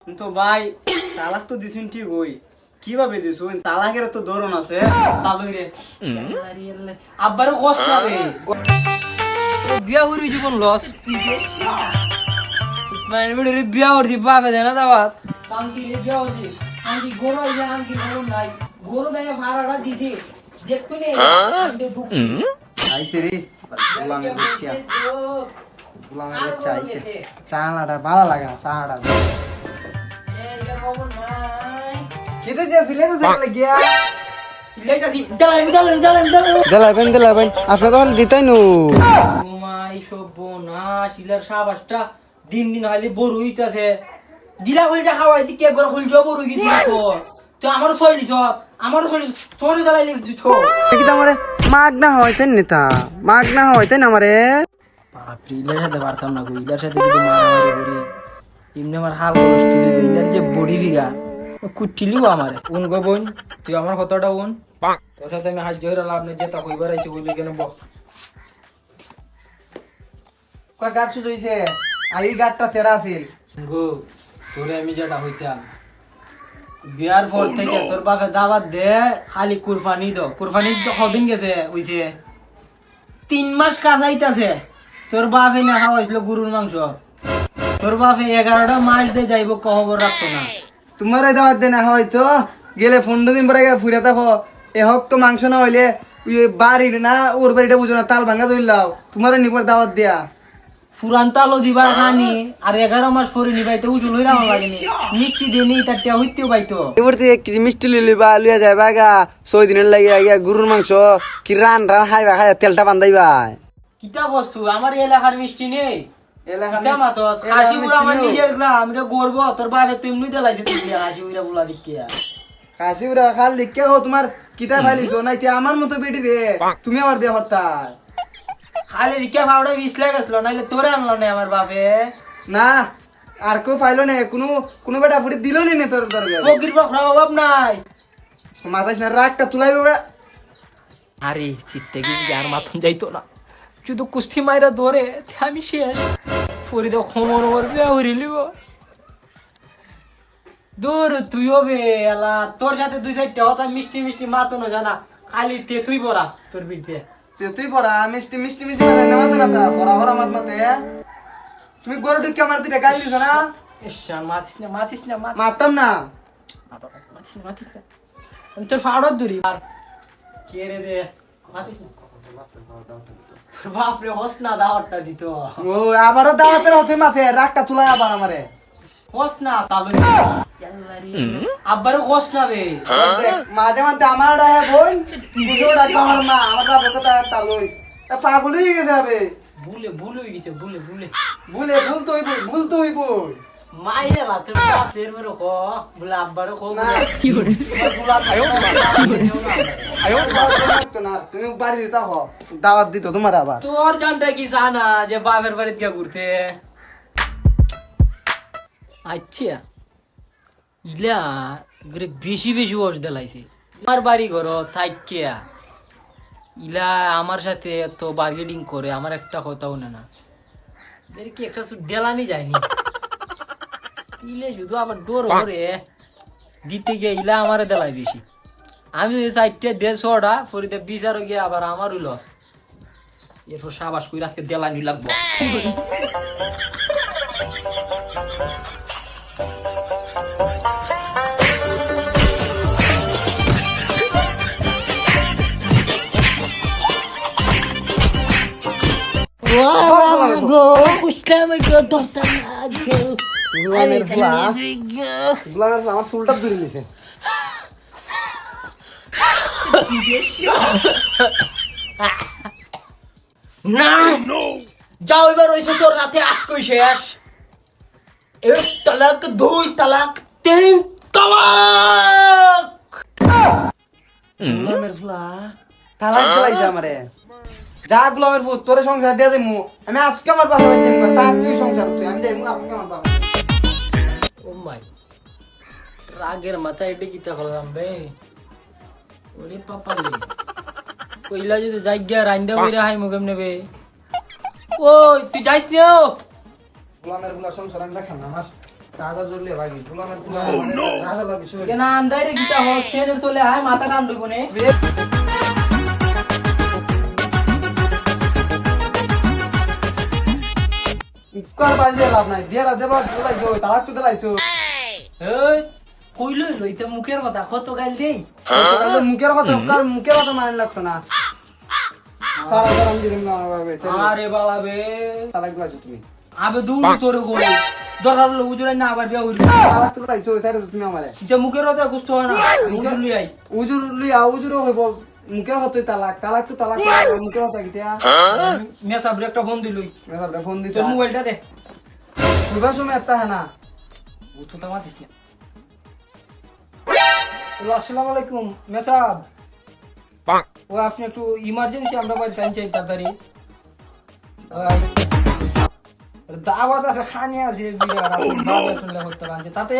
তো ভাই তালাক তো দিছুন ঠিক হই, কিভাবে দিছুন? তালাকের তো ধরন আছে। তালই রে আব্বারও কষ্ট না রে বিয়া হরি জীবন লস মানে বড় বিয়া হরি বাবা দেনা দাওয়াত কামকি বিয়া হরি আঙ্কি গরু আইয়া আঙ্কি গরু নাই গরু দাইয়া ভাড়াটা দিছি দেখতো নে আমি তো ঢুকছি আইছে রে গোলামের বাচ্চা গোলামের বাচ্চা আইছে চালাটা ভালো লাগে না চালাটা এই যে খবর নাই কেটে যাচ্ছিলে তো সেটা গিয়া লেখাছি দালাম দেলাবেন আপনি তো দিতাই নো মাই সব না শিলার সাবাসটা দিন দিন হইলে বড় হইতাছে দিলা হইটা খাওয়াই দি কে ঘর হইল বড় হইছি তো তো আমারও ছয়লিছ তোর দালাই লিখছি তো কি তোমারে মাগনা হইতেন নেতা মাগনা হইতেন আমারে বাপরে ইলার সাথে পারতাম না গো ইলার সাথে যদি মারামারি করি এমনি আমার হাল কষ্ট দিয়ে ইলার যে বডি বিঘা কুটিলিও আমারে উন গো বোন তুই আমার কথাটা উন তোর সাথে আমি হাজ জহিরা লাভ নেই যেটা কইবার আইছি বলি কেন বল কয় গাছ শুধু হইছে আই গাছটা তেরা আছিল গো তোরে আমি যেটা হইতাম বিয়ার পর থেকে তোর বাপে দাওয়াত দে খালি কুরবানি দাও কুরবানি তো কদিন গেছে হইছে 3 মাস কাজ আইতাছে তোর বাপে না খাওয়াইছিল গরুর মাংস তোর বাপে 11টা মাস দিয়ে যাইব খবর রাখতো না তোমারে দাওয়াত দেনা হয়তো গেলে 15 দিন পরে ফুরে থাকো এ হক তো মাংস না হইলে ওই বাড়ি না ওর বাড়িটা বুঝো না তাল ভাঙা ধরলাও তোমারে নিবার দাওয়াত দিয়া ফুরান তালো দিবার খানি আর 11 মাস পরে নিবাইতে উজুল হইরা আমার লাগেনি মিষ্টি দিয়ে নেই তার টিয়া হইতেও পাইতো এবার থেকে কিছু মিষ্টি লিবা লইয়া যায় বাগা 6 দিনের লাগে আইয়া গরুর মাংস কি রান খাইবা খাইয়া তেলটা বান্ধাইবা কিতা বস্তু আমার এলাকার মিষ্টি নেই এলাকার কিতা মাতস হাসি উড়া আমার নিজের না আমি তো গর্ব তোর বাপে তুই এমনি দেলাইছে তুই হাসি উড়া বুলা দিকিয়া কাশি উড়া খাল লিখকে হো তোমার কিতা ফাইলিছো না ইতি আমার মতো বেটি রে তুমি আমার বিয়ে করতা খালি দিকে ভাবড়া 20 লাখ আসলো নাইলে তোরে আনলো না আমার বাপে না আর কেউ ফাইলো না কোনো বেটা ফুটি দিল নি তোর তোর ফকির ফকরা অভাব নাই মাথায় না রাগটা তুলাইবে আরে চিত্তে গেছি আর মাথন যাইতো না শুধু কুস্তি মাইরা ধরে আমি শেষ ফরিদা খমর করবে হইলিব দূর তুই হবে এলা তোর সাথে 2-4টা কথা মিষ্টি মিষ্টি মাতনো জানা খালি তুই বড়া তোর বিরতে তুই পড়া মিষ্টি মিষ্টি মিষ্টি মাথায় না মাথা না তা পড়া পড়া মাত মাতে তুমি গরু ঢুকে আমার দুইটা গালি দিছো না ইসা মাছিস না মারতাম না মাছিস না আমি তোর ফাড়ত দূরি আর কে রে দে মাছিস না তোর বাপরে হস না দাওয়াতটা দিত ও আবারও দাওয়াতের হতে মাথে রাগটা তুলাই আবার আমারে হস না তালু আব্বারও হস না বে দেখ মাঝে মাঝে আমার ডাহে বোন বুঝো ডাকবা আমার মা আমার বাবার কথা একটা লই পাগল হয়ে গেছে যাবে ভুল হয়ে গেছে ভুলে ভুল তো হইব মাইরে না তোর বাপের মেরে কো বলে আব্বারও কো না কি করে তুমি বাড়ি দিতা হ দাওয়াত দিত তোমার আবার তোর জানটা কি জানা যে বাপের বাড়িতে গিয়া ঘুরতে আচ্ছা ইলা গরে বেশি বেশি ওষ দেলাইছে আমার বাড়ি ঘর থাইকিয়া ইলা আমার সাথে এত বার্গেনিং করে আমার একটা কথাও না এর কি একটা দেলানি যায়নি ইলে শুধু আবার ডোর করে দিতে গিয়ে ইলা আমার দেলাই বেশি আমি যদি 4টা 150টা ফরিদে বিচারও গিয়ে আবার আমারও লস এরপর সাবাস কই আজকে দেলানি লাগবো আমার চুলটা ধরে নিছে না যাও এবার হয়েছে তোর সাথে আজকে শেষ 1 তালাক 2 তালাক 3 তালাক গোলামের ফুলা তালাক দিলাইছে আমারে যা গোলামের ফুল তোরে সংসার দিয়া দেমু আমি আজকে আমার বাবার বাড়ি দেমু তা তুই সংসার তুই আমি দেমু আজকে আমার বাবা ও মাই রাগের মাথায় এটি কিতা করলাম বে ওরে পাপালে কইলা যদি জায়গা রাইন্দা বইরা হাই মুখেম নেবে ওই তুই যাইস না গোলামের ফুলা সংসার আমি দেখাম না আমার চাদর জড়লে ভাগি ফুলা না ফুলা চাদর বিষয় কেনা আন্দাইরে গিতা হচ্ছে চলে আয় মাথা টান লইব নে কার বাজ দিয়ে লাভ নাই দিয়া দেবা দিলাইছো তালাক তো দিলাইছো এই কইলই লইতে মুখের কথা কত গাল দেই মুখের কথা মানে লাগতো না সারা সারা আমি দিলাম না বাবা আরে বাবা বে তালাক দিলাইছো তুমি আবে দূর তোরে কই দরকার হলো উজুরাই না আবার বিয়া হইল তালাক তো দিলাইছো সাইডে তুমি আমারে যে মুখের কথা গুস্ত হয় না উজুর লই আই উজুর লিয়া উজুরও হইব মুখের কথা তালাক তো তালাক মুখের কথা কিতিয়া মেসা ব্রেকটা ফোন দিলই মেসাবটা ফোন দিতে তোর মোবাইলটা দে খুলবার সময় একটা হ্যাঁ না ও তো তা মাতিস না আসসালামু আলাইকুম মেসাব ও আপনি একটু ইমার্জেন্সি আমরা বাড়ি চাই তাড়াতাড়ি দাওয়াত আছে খানি আছে বিরাট আপনি বাবা শুনলে হতে পারছে তাতে